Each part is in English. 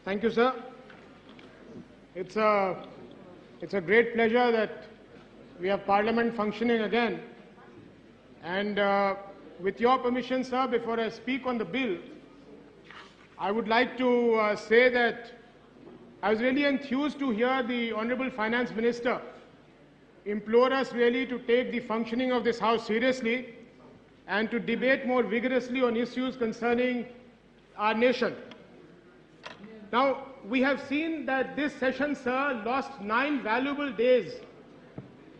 Thank you, sir. It's a great pleasure that we have Parliament functioning again. And with your permission, sir, before I speak on the bill, I would like to say that I was really enthused to hear the Honorable Finance Minister implore us really to take the functioning of this House seriously and to debate more vigorously on issues concerning our nation. Now, we have seen that this session, sir, lost 9 valuable days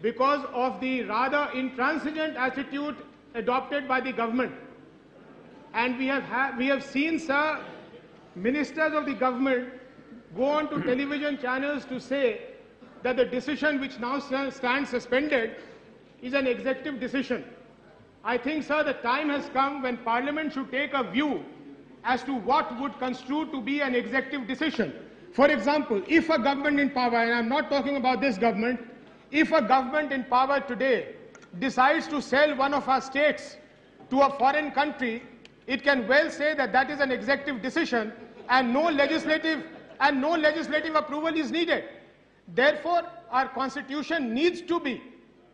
because of the rather intransigent attitude adopted by the government. And we have seen, sir, ministers of the government go on to television channels to say that the decision which now stands suspended is an executive decision. I think, sir, the time has come when Parliament should take a view as to what would construe to be an executive decision. For example, if a government in power, and I'm not talking about this government, if a government in power today decides to sell one of our states to a foreign country, it can well say that that is an executive decision and no legislative approval is needed. Therefore, our constitution needs to be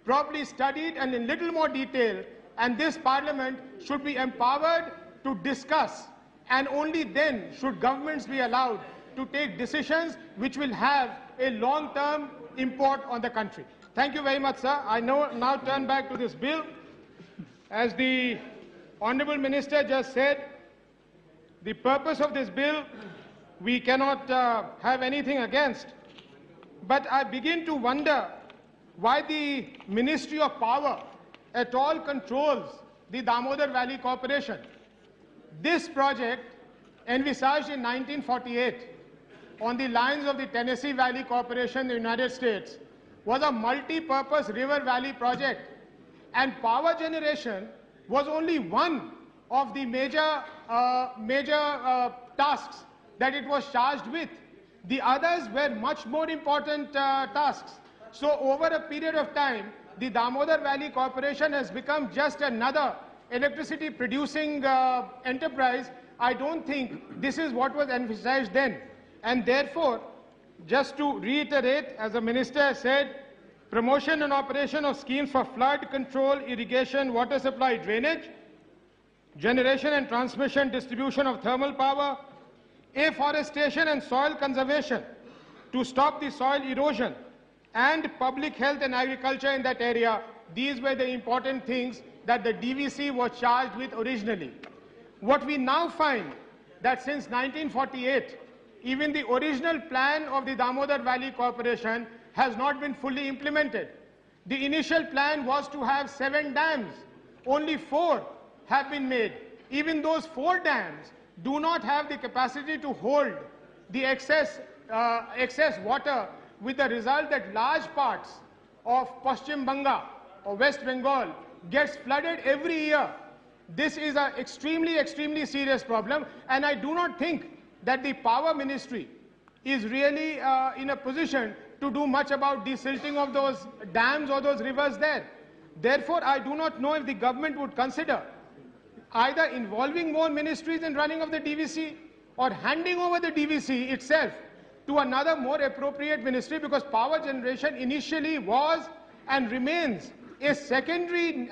properly studied and in little more detail, and this Parliament should be empowered to discuss, and only then should governments be allowed to take decisions which will have a long-term import on the country. Thank you very much, sir. I now turn back to this bill. As the Honourable Minister just said, the purpose of this bill we cannot have anything against, but I begin to wonder why the Ministry of Power at all controls the Damodar Valley Corporation. This project, envisaged in 1948 on the lines of the Tennessee Valley Corporation in the United States, was a multi-purpose river valley project, and power generation was only one of the major tasks that it was charged with. The others were much more important tasks. So over a period of time, the Damodar Valley Corporation has become just another electricity producing enterprise. I don't think this is what was envisaged then. And therefore, just to reiterate, as the Minister said, promotion and operation of schemes for flood control, irrigation, water supply, drainage, generation and transmission, distribution of thermal power, afforestation and soil conservation to stop the soil erosion, and public health and agriculture in that area. These were the important things that the DVC was charged with originally. What we now find that since 1948, even the original plan of the Damodar Valley Corporation has not been fully implemented. The initial plan was to have 7 dams. Only 4 have been made. Even those 4 dams do not have the capacity to hold the excess water, with the result that large parts of Paschim Banga or West Bengal gets flooded every year. This is an extremely, extremely serious problem, and I do not think that the Power Ministry is really in a position to do much about desilting of those dams or those rivers there. Therefore, I do not know if the government would consider either involving more ministries in running of the DVC or handing over the DVC itself to another more appropriate ministry, because power generation initially was and remains a secondary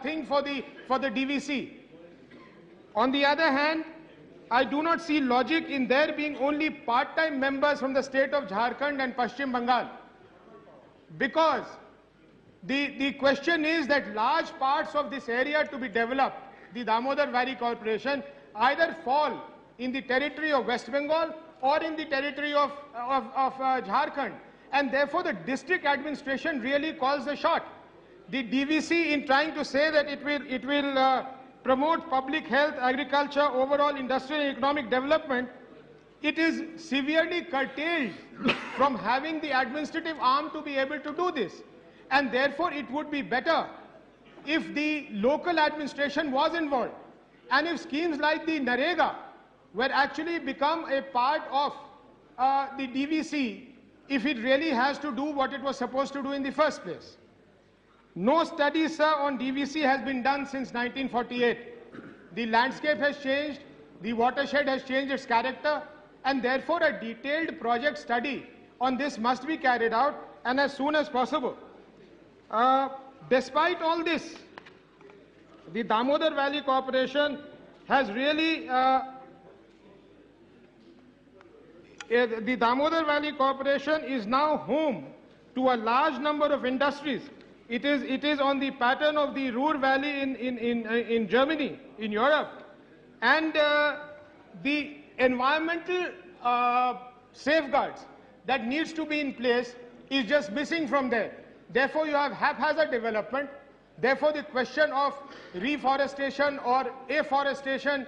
thing for the DVC. On the other hand, I do not see logic in there being only part-time members from the state of Jharkhand and Paschim Bengal, because the question is that large parts of this area to be developed, the Damodar Valley Corporation, either fall in the territory of West Bengal or in the territory of Jharkhand, and therefore the district administration really calls the shot. The DVC, in trying to say that it will promote public health, agriculture, overall industrial and economic development, it is severely curtailed from having the administrative arm to be able to do this. And therefore, it would be better if the local administration was involved, and if schemes like the NREGA were actually become a part of the DVC, if it really has to do what it was supposed to do in the first place. No study, sir, on DVC has been done since 1948. The landscape has changed. The watershed has changed its character, and therefore a detailed project study on this must be carried out, and as soon as possible. Despite all this, the Damodar Valley Corporation has really the Damodar Valley Corporation is now home to a large number of industries. It is on the pattern of the Ruhr Valley in Germany, in Europe, and the environmental safeguards that needs to be in place is just missing from there. Therefore, you have haphazard development. Therefore, the question of reforestation or afforestation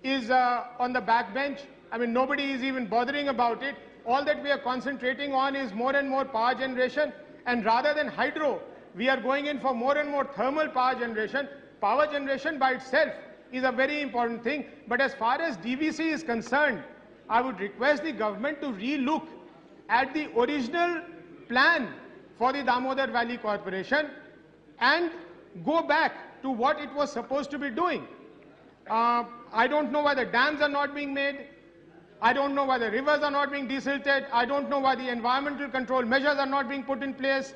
is on the backbench. I mean, nobody is even bothering about it. All that we are concentrating on is more and more power generation, and rather than hydro, we are going in for more and more thermal power generation. Power generation by itself is a very important thing, but as far as DVC is concerned, I would request the government to re-look at the original plan for the Damodar Valley Corporation and go back to what it was supposed to be doing. I don't know why the dams are not being made. I don't know why the rivers are not being desilted. I don't know why the environmental control measures are not being put in place.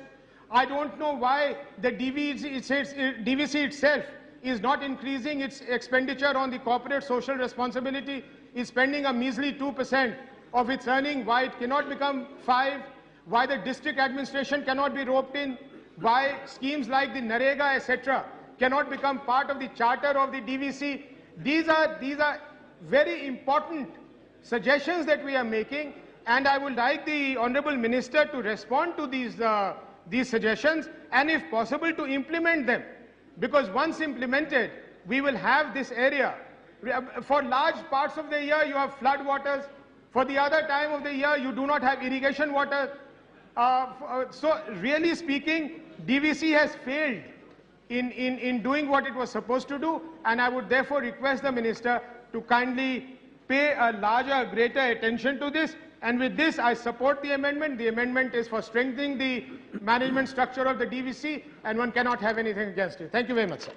I don't know why the DVC itself is not increasing its expenditure on the corporate social responsibility, is spending a measly 2% of its earning, why it cannot become 5%, why the district administration cannot be roped in, why schemes like the Narega, etc., cannot become part of the charter of the DVC. These are very important suggestions that we are making, and I would like the Honourable Minister to respond to these suggestions and, if possible, to implement them. Because once implemented, we will have this area. For large parts of the year, you have flood waters. For the other time of the year, you do not have irrigation water. So really speaking, DVC has failed in doing what it was supposed to do, and I would therefore request the Minister to kindly pay a larger, greater attention to this. And with this, I support the amendment. The amendment is for strengthening the management structure of the DVC, and one cannot have anything against it. Thank you very much, sir.